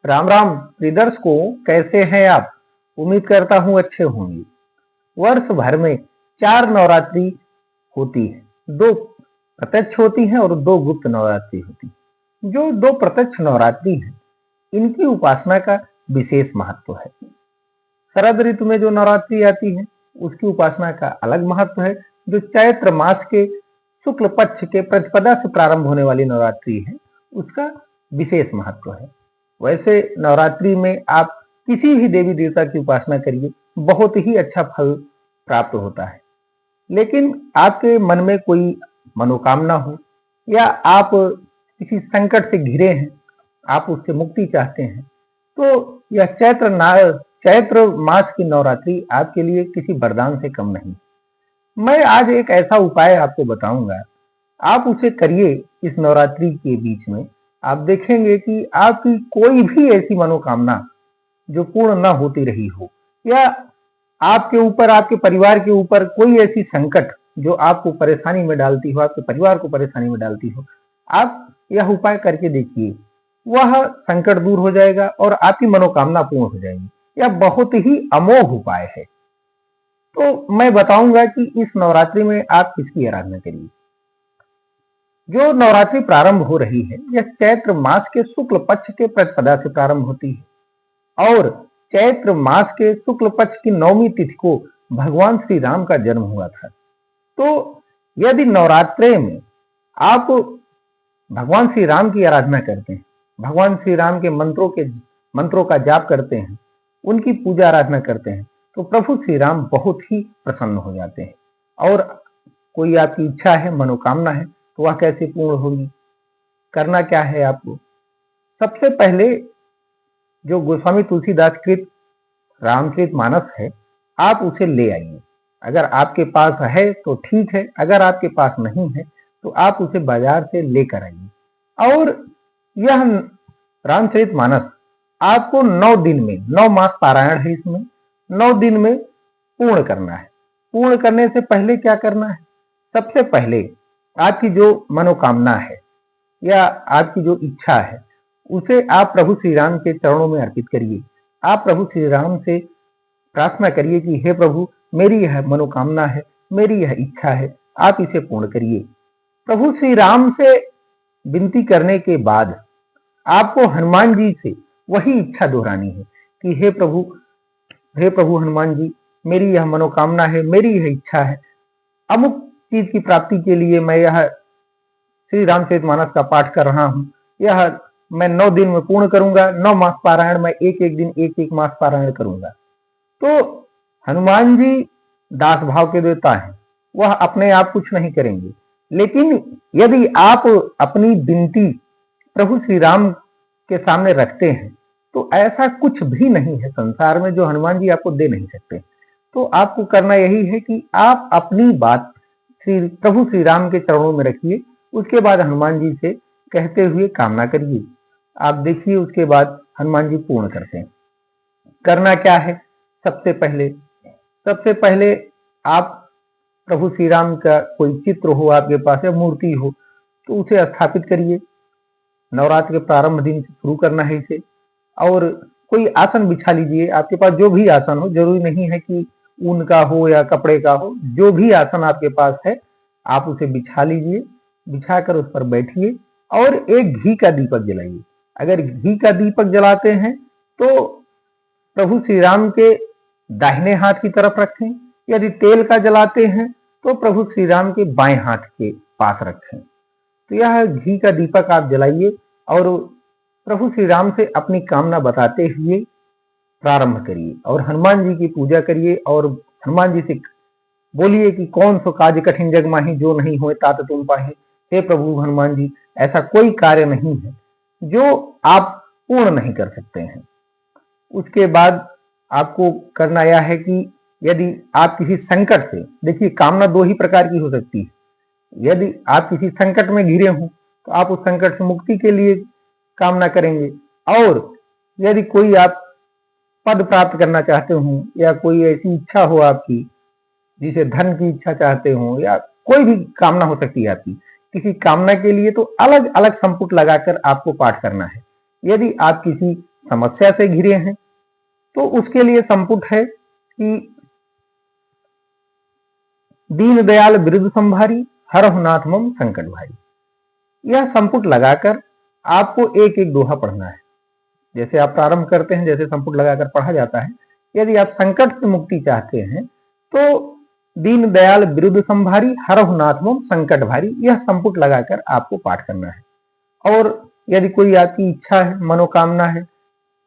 राम राम प्रिय दर्शकों, कैसे हैं आप। उम्मीद करता हूं अच्छे होंगे। वर्ष भर में 4 नवरात्रि होती है। 2 प्रत्यक्ष होती हैं और 2 गुप्त नवरात्रि होती है। जो 2 प्रत्यक्ष नवरात्रि है, इनकी उपासना का विशेष महत्व है। शरद ऋतु में जो नवरात्रि आती है, उसकी उपासना का अलग महत्व है। जो चैत्र मास के शुक्ल पक्ष के प्रतिपदा से प्रारंभ होने वाली नवरात्रि है, उसका विशेष महत्व है। वैसे नवरात्रि में आप किसी भी देवी देवता की उपासना करिए, बहुत ही अच्छा फल प्राप्त होता है। लेकिन आपके मन में कोई मनोकामना हो या आप किसी संकट से घिरे हैं, आप उससे मुक्ति चाहते हैं, तो यह चैत्र मास की नवरात्रि आपके लिए किसी वरदान से कम नहीं। मैं आज एक ऐसा उपाय आपको बताऊंगा, आप उसे करिए इस नवरात्रि के बीच में। आप देखेंगे कि आपकी कोई भी ऐसी मनोकामना जो पूर्ण न होती रही हो, या आपके ऊपर, आपके परिवार के ऊपर कोई ऐसी संकट जो आपको परेशानी में डालती हो, आपके परिवार को परेशानी में डालती हो, आप यह उपाय करके देखिए, वह संकट दूर हो जाएगा और आपकी मनोकामना पूर्ण हो जाएगी। यह बहुत ही अमोघ उपाय है। तो मैं बताऊंगा कि इस नवरात्रि में आप किसकी आराधना करिए। जो नवरात्रि प्रारंभ हो रही है, यह चैत्र मास के शुक्ल पक्ष के प्रतिपदा से प्रारंभ होती है और चैत्र मास के शुक्ल पक्ष की 9वीं तिथि को भगवान श्री राम का जन्म हुआ था। तो यदि नवरात्रि में आप भगवान श्री राम की आराधना करते हैं, भगवान श्री राम के मंत्रों का जाप करते हैं, उनकी पूजा आराधना करते हैं, तो प्रभु श्री राम बहुत ही प्रसन्न हो जाते हैं। और कोई आपकी इच्छा है, मनोकामना है, तो वह कैसे पूर्ण होगी। करना क्या है आपको, सबसे पहले जो गोस्वामी तुलसीदास कृत रामचरितमानस है, आप उसे ले आइए। अगर आपके पास है तो ठीक है, अगर आपके पास नहीं है तो आप उसे बाजार से लेकर आइए। और यह रामचरितमानस आपको 9 दिन में, 9 मास पारायण है इसमें, 9 दिन में पूर्ण करना है। पूर्ण करने से पहले क्या करना है, सबसे पहले आपकी जो मनोकामना है या आपकी जो इच्छा है, उसे आप प्रभु श्री राम के चरणों में अर्पित करिए। आप प्रभु श्री राम से प्रार्थना करिए कि हे प्रभु, मेरी यह मनोकामना है, मेरी यह इच्छा है, आप इसे पूर्ण करिए। प्रभु श्री राम से विनती करने के बाद आपको हनुमान जी से वही इच्छा दोहरानी है कि हे प्रभु हनुमान जी, मेरी यह मनोकामना है, मेरी यह इच्छा है, अमुक चीज की प्राप्ति के लिए मैं यह श्री रामचरितमानस का पाठ कर रहा हूं। यह मैं 9 दिन में पूर्ण करूंगा। 9 मास पारायण मैं एक एक दिन, एक एक मास पारायण करूंगा। तो हनुमान जी दास भाव के देवता हैं, वह अपने आप कुछ नहीं करेंगे। लेकिन यदि आप अपनी विनती प्रभु श्री राम के सामने रखते हैं, तो ऐसा कुछ भी नहीं है संसार में जो हनुमान जी आपको दे नहीं सकते। तो आपको करना यही है कि आप अपनी बात प्रभु श्री राम के चरणों में रखिए। उसके बाद हनुमान जी से कहते हुए कामना करिए। आप देखिए, उसके बाद हनुमान जी पूर्ण करते हैं। करना क्या है, सबसे पहले आप प्रभु श्री राम का कोई चित्र हो आपके पास या मूर्ति हो, तो उसे स्थापित करिए। नवरात्र के प्रारंभ दिन से शुरू करना है इसे। और कोई आसन बिछा लीजिए, आपके पास जो भी आसन हो, जरूरी नहीं है कि ऊन का हो या कपड़े का हो, जो भी आसन आपके पास है आप उसे बिछा लीजिए। बिछाकर उस पर बैठिए और एक घी का दीपक जलाइए। अगर घी का दीपक जलाते हैं तो प्रभु श्री राम के दाहिने हाथ की तरफ रखें। यदि तेल का जलाते हैं तो प्रभु श्री राम के बाएं हाथ के पास रखें। तो यह घी का दीपक आप जलाइए और प्रभु श्री राम से अपनी कामना बताते हुए प्रारंभ करिए और हनुमान जी की पूजा करिए। और हनुमान जी से बोलिए कि कौन सो काज कठिन जग माही, जो नहीं होए तात तुम पाहे। हे प्रभु हनुमान जी, ऐसा कोई कार्य नहीं है जो आप पूर्ण नहीं कर सकते हैं। उसके बाद आपको करना यह है कि यदि आप किसी संकट से, देखिए कामना 2 ही प्रकार की हो सकती है। यदि आप किसी संकट में घिरे हों तो आप उस संकट से मुक्ति के लिए कामना करेंगे। और यदि कोई आप पद प्राप्त करना चाहते हो या कोई ऐसी इच्छा हो आपकी, जिसे धन की इच्छा चाहते हो, या कोई भी कामना हो सकती है आपकी, किसी कामना के लिए तो अलग अलग संपुट लगाकर आपको पाठ करना है। यदि आप किसी समस्या से घिरे हैं, तो उसके लिए संपुट है कि दीन दयाल बिरुद संभारी, हरहु नाथ मम संकट भारी। यह संपुट लगाकर आपको एक एक दोहा पढ़ना है। जैसे आप प्रारंभ करते हैं, जैसे संपुट लगाकर पढ़ा जाता है। यदि आप संकट से मुक्ति चाहते हैं तो दीन दयाल बिरुद संभारी, हरहु नाथ मम संकट भारी, यह संपुट लगाकर आपको पाठ करना है। और यदि कोई आपकी इच्छा है, मनोकामना है,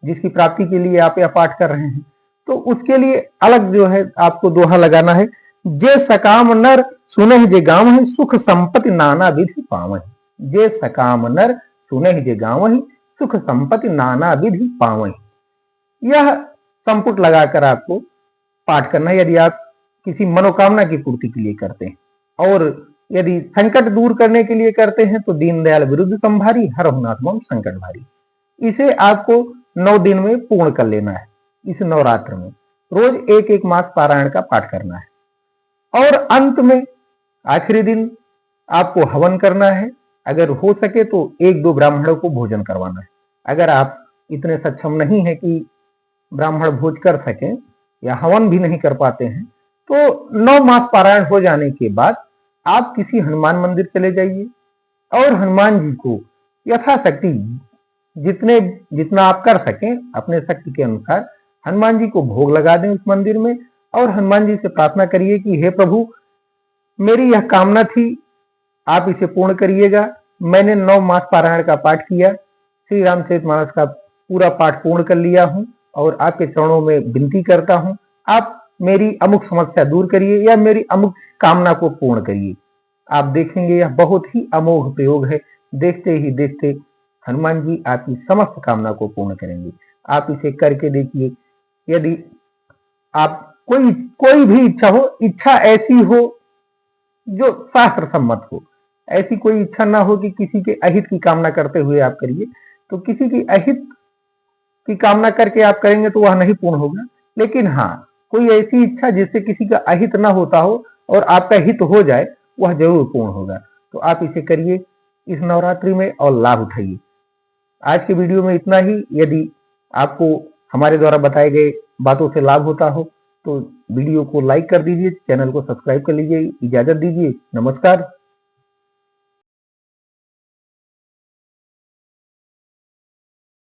जिसकी प्राप्ति के लिए आप यह पाठ कर रहे हैं, तो उसके लिए अलग जो है आपको दोहा लगाना है। जे सकाम नर सुनहि जे गावहि, सुख संपत्ति नाना विधि पावहि। जे सकाम नर सुनहि जे गावहि, सुख संपत्ति नाना विधि पावहि। यह संपुट लगाकर आपको पाठ करना है यदि आप किसी मनोकामना की पूर्ति के लिए करते हैं। और यदि संकट दूर करने के लिए करते हैं तो दीनदयाल बिरुद संभारी, हरहु नाथ मम संकट भारी। इसे आपको 9 दिन में पूर्ण कर लेना है। इस नवरात्र में रोज एक एक मास पारायण का पाठ करना है। और अंत में आखिरी दिन आपको हवन करना है। अगर हो सके तो 1-2 ब्राह्मणों को भोजन करवाना है। अगर आप इतने सक्षम नहीं है कि ब्राह्मण भोज कर सकें या हवन भी नहीं कर पाते हैं, तो 9 मास पारायण हो जाने के बाद आप किसी हनुमान मंदिर चले जाइए और हनुमान जी को यथाशक्ति जितना आप कर सकें अपने शक्ति के अनुसार हनुमान जी को भोग लगा दें उस मंदिर में। और हनुमान जी से प्रार्थना करिए कि हे प्रभु, मेरी यह कामना थी, आप इसे पूर्ण करिएगा। मैंने 9 मास पारायण का पाठ किया, श्री रामचरितमानस का पूरा पाठ पूर्ण कर लिया हूं और आपके चरणों में विनती करता हूं, आप मेरी अमुक समस्या दूर करिए या मेरी अमुक कामना को पूर्ण करिए। आप देखेंगे यह बहुत ही अमोघ प्रयोग है। देखते ही देखते हनुमान जी आपकी समस्त कामना को पूर्ण करेंगे। आप इसे करके देखिए। यदि आप कोई भी इच्छा हो, इच्छा ऐसी हो जो शास्त्र सम्मत हो, ऐसी कोई इच्छा ना हो कि किसी के अहित की कामना करते हुए आप करिए। तो किसी की अहित की कामना करके आप करेंगे तो वह नहीं पूर्ण होगा। लेकिन हाँ, कोई ऐसी इच्छा जिससे किसी का अहित ना होता हो और आपका हित हो जाए, वह जरूर पूर्ण होगा। तो आप इसे करिए इस नवरात्रि में और लाभ उठाइए। आज के वीडियो में इतना ही। यदि आपको हमारे द्वारा बताए गए बातों से लाभ होता हो तो वीडियो को लाइक कर दीजिए, चैनल को सब्सक्राइब कर लीजिए। इजाजत दीजिए, नमस्कार।